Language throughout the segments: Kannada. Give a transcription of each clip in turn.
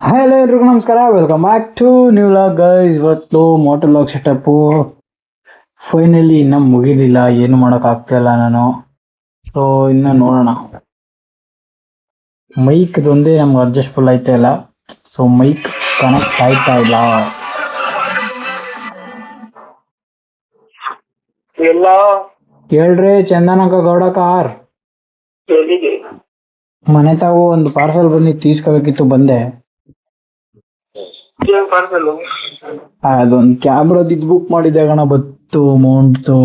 ಹಲೋ ಎಲ್ರಿಗೂ ನಮಸ್ಕಾರ, welcome back to new vlog guys. ಇವತ್ತು ಮೋಟರ್ ಲಾಗ್ ಸೆಟಪ್ಪು ಫೈನಲಿ ಇನ್ನೂ ಮುಗಿಲಿಲ್ಲ, ಏನು ಮಾಡೋಕ್ಕಾಗ್ತಾಯಿಲ್ಲ ನಾನು. ಸೊ ಇನ್ನು ನೋಡೋಣ. ಮೈಕ್ದೊಂದೇ ನಮ್ಗೆ ಅಡ್ಜಸ್ಟ್ಫುಲ್ ಆಯ್ತಾ ಇಲ್ಲ. ಸೊ ಮೈಕ್ ಕನೆಕ್ಟ್ ಆಯ್ತಾ ಇಲ್ಲ. ಎಲ್ಲ ಹೇಳ್ರಿ ಚಂದನಕ ಗೌಡ ಕಾರ್ ಎಲ್ಲಿದೆ? ಮನೆ ತಾವು ಒಂದು ಪಾರ್ಸಲ್ ಬಂದು ತೀಸ್ಕೋಬೇಕಿತ್ತು, ಬಂದೆ. ಏನ್ ಪಾರ್ಸಲ್? ಅದೊಂದು ಕ್ಯಾಮ್ರಾದ ಇದು ಬುಕ್ ಮಾಡಿದ್ದೆ ಕಣ, ಬತ್ತು ಅಮೌಂಟ್ದು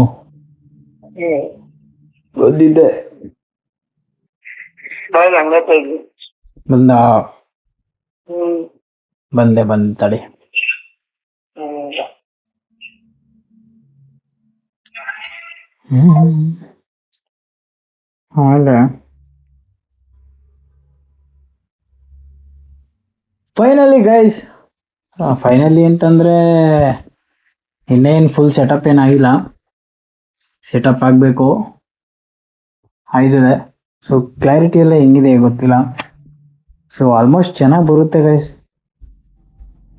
ಬಂದಿದ್ದೆ. ಬಾಯ್ ಹಂಗತ್ತೆ ಇಲ್ಲಿ. ಬಂದ ಹ್ಮ್ ಬಂದೆ ತಡಿ. ಆಮೇಲೆ ಫೈನಲಿ ಗೈಸ್, ಫೈನಲಿ ಅಂತಂದರೆ ಇನ್ನೇನು ಫುಲ್ ಸೆಟಪ್ ಏನಾಗಿಲ್ಲ. ಸೆಟಪ್ ಆಗಬೇಕು, ಆಯ್ತದೆ. ಸೊ ಕ್ಲಾರಿಟಿ ಎಲ್ಲ ಹೆಂಗಿದೆ ಗೊತ್ತಿಲ್ಲ. ಸೊ ಆಲ್ಮೋಸ್ಟ್ ಚೆನ್ನಾಗಿ ಬರುತ್ತೆ ಗೈಸ್,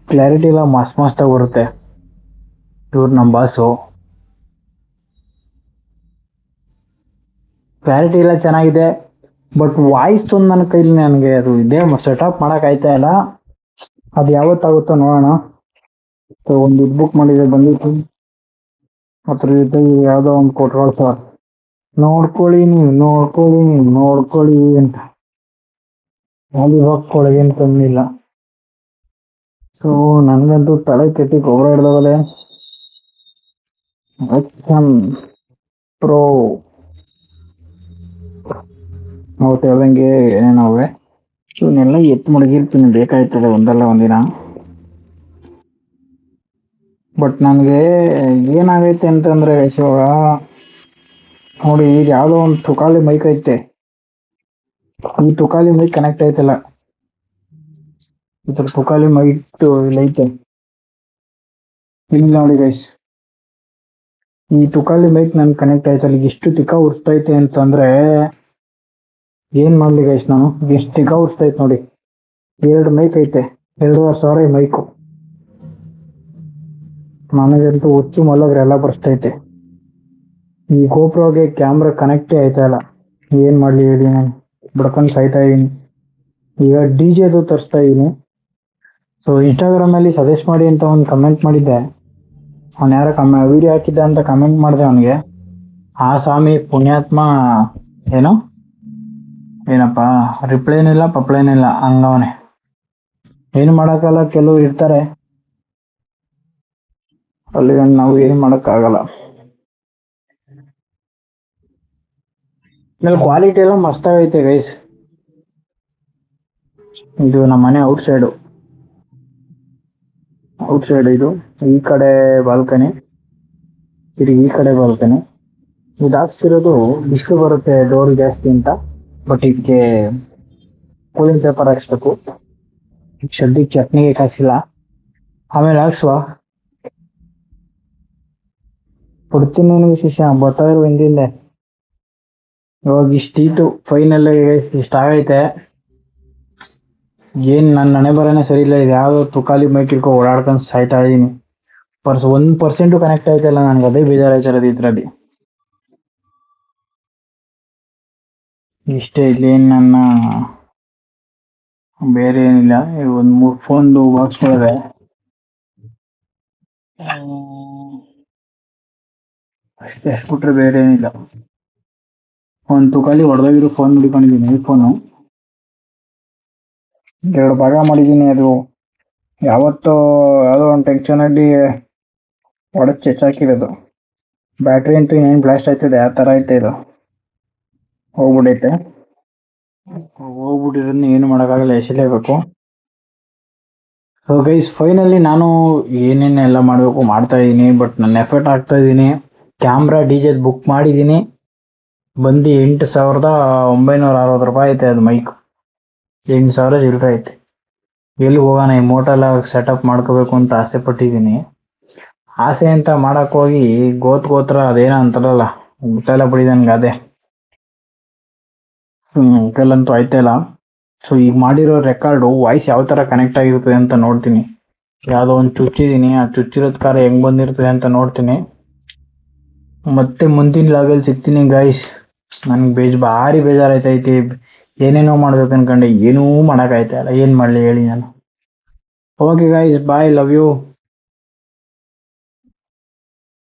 ಕ್ಲಾರಿಟಿ ಎಲ್ಲ ಮಸ್ತಾಗಿ ಬರುತ್ತೆ. ಇವ್ರು ನಮ್ಮ ಬಾಸು, ಕ್ಲಾರಿಟಿ ಎಲ್ಲ ಚೆನ್ನಾಗಿದೆ. ಬಟ್ ವಾಯ್ಸ್ ತಂದು ನನ್ನ ಕೈಲಿ ನನಗೆ ಅದು ಇದೇ ಸೆಟಪ್ ಮಾಡೋಕ್ಕಾಯ್ತಾ ಇಲ್ಲ. ಅದು ಯಾವತ್ತಾಗುತ್ತೋ ನೋಡೋಣ. ಸೊ ಒಂದು ಇದು ಬುಕ್ ಮಾಡಿದ್ರೆ ಬಂದಿತ್ತು, ಅದ್ರ ಜೊತೆ ಯಾವುದೋ ಒಂದು ಕೊಟ್ರೋಲ್ ಸರ್ ನೋಡ್ಕೊಳ್ಳಿ ಅಂತ ಅಲ್ಲಿ ಹೋಗ್ಕೊಳ್ಳಿ ಏನು ಕಮ್ಮಿಲ್ಲ. ಸೊ ನನಗಂತೂ ತಲೆ ಕೆಟ್ಟಿ ಗೊಬ್ಬರ ಹಿಡ್ದವಲೆ ಪ್ರೋ ಅವತ್ತು ಹೇಳ್ದಂಗೆ ಏನೇನವೆ ಇವನ್ನೆಲ್ಲ ಎತ್ತು ಮಡಗಿರ್ತೀನಿ, ಬೇಕಾಯ್ತದೆ ಒಂದಲ್ಲ ಒಂದಿನ. ಬಟ್ ನನಗೆ ಏನಾಗೈತೆ ಅಂತಂದರೆ ಇವಾಗ ನೋಡಿ, ಈಗ ಯಾವುದೋ ಒಂದು ತುಕಾಲಿ ಮೈಕ್ ಐತೆ, ಈ ತುಕಾಲಿ ಮೈಕ್ ಕನೆಕ್ಟ್ ಆಯ್ತಲ್ಲ, ಈ ಥರ ತುಕಾಲಿ ಮೈಕ್ ಇಲ್ಲೈತೆ ಇಲ್ಲಿ ನೋಡಿ ಗೈಸ್. ಈ ತುಕಾಲಿ ಮೈಕ್ ನನ್ಗೆ ಕನೆಕ್ಟ್ ಆಯ್ತಲ್ಲ, ಈಗ ಎಷ್ಟು ತಿಕ್ಕ ಉರ್ಸ್ತೈತೆ ಅಂತಂದರೆ ಏನು ಮಾಡಲಿ ಗೈಸ್, ನಾನು ಎಷ್ಟು ತಿಕ್ಕ ಉರ್ಸ್ತೈತೆ ನೋಡಿ. 2 ಮೈಕ್ ಐತೆ, 2,500 ಮೈಕು. ನನಗಂತೂ ಹುಚ್ಚು ಮಲಗ್ರೆ ಎಲ್ಲ ಬರ್ಸ್ತೈತೆ. ಈ ಗೋಪ್ರೋಗೆ ಕ್ಯಾಮ್ರಾ ಕನೆಕ್ಟೇ ಆಯ್ತಾ ಇಲ್ಲ, ಏನು ಮಾಡಲಿ ಹೇಳಿ. ನಾನು ಬಡ್ಕೊಂಡು ಸಾಯ್ತಾ ಇದ್ದೀನಿ. ಈಗ ಡಿ ಜೆದು ತರಿಸ್ತಾ ಇದ್ದೀನಿ. ಸೊ ಇನ್ಸ್ಟಾಗ್ರಾಮಲ್ಲಿ ಸಜೆಸ್ಟ್ ಮಾಡಿ ಅಂತ ಒಂದು ಕಮೆಂಟ್ ಮಾಡಿದ್ದೆ. ಅವ್ನು ಯಾರೋ ವಿಡಿಯೋ ಹಾಕಿದ್ದೆ ಅಂತ ಕಮೆಂಟ್ ಮಾಡಿದೆ ಅವನಿಗೆ. ಆ ಸ್ವಾಮಿ ಪುಣ್ಯಾತ್ಮ ಏನಪ್ಪ ರಿಪ್ಲೈನಿಲ್ಲ ಪಪ್ಲೈನಿಲ್ಲ ಹಂಗವನೆ. ಏನು ಮಾಡೋಕ್ಕಲ್ಲ, ಕೆಲವ್ರು ಇರ್ತಾರೆ, ಅಲ್ಲಿ ನಾವು ಏನು ಮಾಡೋಕ್ಕಾಗಲ್ಲ. ಆಮೇಲೆ ಕ್ವಾಲಿಟಿ ಎಲ್ಲ ಮಸ್ತಾಗೈತೆ ಗೈಸ್. ಇದು ನಮ್ಮ ಮನೆ ಔಟ್ಸೈಡ್ ಇದು. ಈ ಕಡೆ ಬಾಲ್ಕನಿ, ಈ ಕಡೆ ಬಾಲ್ಕನಿ. ಇದು ಹಾಕ್ಸಿರೋದು ಬಿಸಿಲು ಬರುತ್ತೆ ಡೋರ್ ಜಾಸ್ತಿ ಅಂತ. ಬಟ್ ಇದಕ್ಕೆ ಕೂಲಿಂಗ್ ಪೇಪರ್ ಹಾಕ್ಸ್ಬೇಕು. ಸದ್ಯಕ್ಕೆ ಚಟ್ನಿಗೆ ಕಾಸಿಲ್ಲ, ಆಮೇಲೆ ಹಾಕ್ಸುವ. ಕೊಡ್ತೀನಿ ನಿನಗೆ ಶಿಷ್ಯ, ಬರ್ತಾ ಇರೋ ಹಿಂದಿಂದೆ. ಇವಾಗ ಇಷ್ಟೀಟು ಫೈನಲ್ ಇಷ್ಟ ಆಗೈತೆ. ಏನು ನನ್ನ ಹಣೆ ಬರೋನೇ ಸರಿ ಇಲ್ಲ. ಇದು ಯಾವುದೋ ತುಕಾಲಿ ಮೈಕ್ ಇಟ್ಕೊ ಓಡಾಡ್ಕೊಂಡು ಸಾಯ್ತಾ ಇದ್ದೀನಿ. 1% ಕನೆಕ್ಟ್ ಆಯ್ತಲ್ಲ, ನನಗೆ ಅದೇ ಬೇಜಾರಾಯ್ತಿರೋದು ಇದರಲ್ಲಿ. ಇಷ್ಟೇ, ಇಲ್ಲೇನು ನನ್ನ ಬೇರೆ ಏನಿಲ್ಲ. ಒಂದು 3 ಫೋನ್ದು ಬಾಕ್ಸ್ಗಳಿವೆ. ಅಷ್ಟೇ, ಅಷ್ಟು ಬಿಟ್ರೆ ಬೇರೆ ಏನಿಲ್ಲ. ಒಂದು ತುಕಾಲಿ ಹೊಡೆದೋಗಿರೋ ಫೋನ್ ಹಿಡ್ಕೊಂಡಿದ್ದೀನಿ, ಐಫೋನು. 2 ಭಾಗ ಮಾಡಿದ್ದೀನಿ. ಅದು ಯಾವುದೋ ಒಂದು ಟೆನ್ಷನಲ್ಲಿ ಹೊಡೆದು ಚೆಚ್ಚಾಕಿರೋದು. ಬ್ಯಾಟ್ರಿ ಅಂತೂ ಇನ್ನೇನು ಬ್ಲಾಸ್ಟ್ ಆಯ್ತದೆ, ಆ ಥರ ಐತೆ. ಇದು ಹೋಗ್ಬಿಟ್ಟಿರೋದನ್ನ ಏನು ಮಾಡೋಕ್ಕಾಗಲ್ಲ, ಎಸಲೇಬೇಕು. ಸೊ ಗೈಸ್, ಫೈನಲಿ ನಾನು ಏನೇನೆಲ್ಲ ಮಾಡಬೇಕು ಮಾಡ್ತಾ ಇದ್ದೀನಿ. ಬಟ್ ನನ್ನ ಎಫರ್ಟ್ ಆಗ್ತಾ ಇದ್ದೀನಿ. ಕ್ಯಾಮ್ರಾ ಡಿ ಜೆದು ಬುಕ್ ಮಾಡಿದ್ದೀನಿ, ಬಂದು 8,960 ರೂಪಾಯಿ ಐತೆ. ಅದು ಮೈಕ್ 8,000 ಚಿಲ್ಲರೆ ಐತೆ. ಎಲ್ಲಿ ಹೋಗೋಣ, ಈ ಮೋಟೆಲ್ಲ ಸೆಟಪ್ ಮಾಡ್ಕೋಬೇಕು ಅಂತ ಆಸೆ ಪಟ್ಟಿದ್ದೀನಿ. ಆಸೆ ಅಂತ ಮಾಡೋಕ್ಕೋಗಿ ಗೋತ್ರ ಅದೇನೋ ಅಂತಾರಲ್ಲ, ಗೊತ್ತೆಲ್ಲ ಬಿಡಿ ನನಗೆ. ಅದೇ ಕೈಲಂತೂ ಆಯ್ತಾ ಇಲ್ಲ. ಸೊ ಈಗ ಮಾಡಿರೋ ರೆಕಾರ್ಡು ವಾಯ್ಸ್ ಯಾವ ಥರ ಕನೆಕ್ಟ್ ಆಗಿರ್ತದೆ ಅಂತ ನೋಡ್ತೀನಿ. ಯಾವುದೋ ಒಂದು ಚುಚ್ಚಿದ್ದೀನಿ, ಆ ಚುಚ್ಚಿರೋದ್ ಕಾರ ಹೆಂಗೆ ಬಂದಿರ್ತದೆ ಅಂತ ನೋಡ್ತೀನಿ. ಮತ್ತೆ ಮುಂದಿನ ಲಾಗಲ್ಲಿ ಸಿಗ್ತೀನಿ ಗೈಸ್. ನನಗೆ ಭಾರಿ ಬೇಜಾರಾಯ್ತೈತಿ. ಏನೇನೋ ಮಾಡ್ಬೇಕು ಅನ್ಕೊಂಡೆ, ಏನೂ ಮಾಡೋಕ್ಕಾಯ್ತಾ ಇಲ್ಲ. ಏನು ಮಾಡಲಿ ಹೇಳಿ ನಾನು. Okay guys, bye, love you.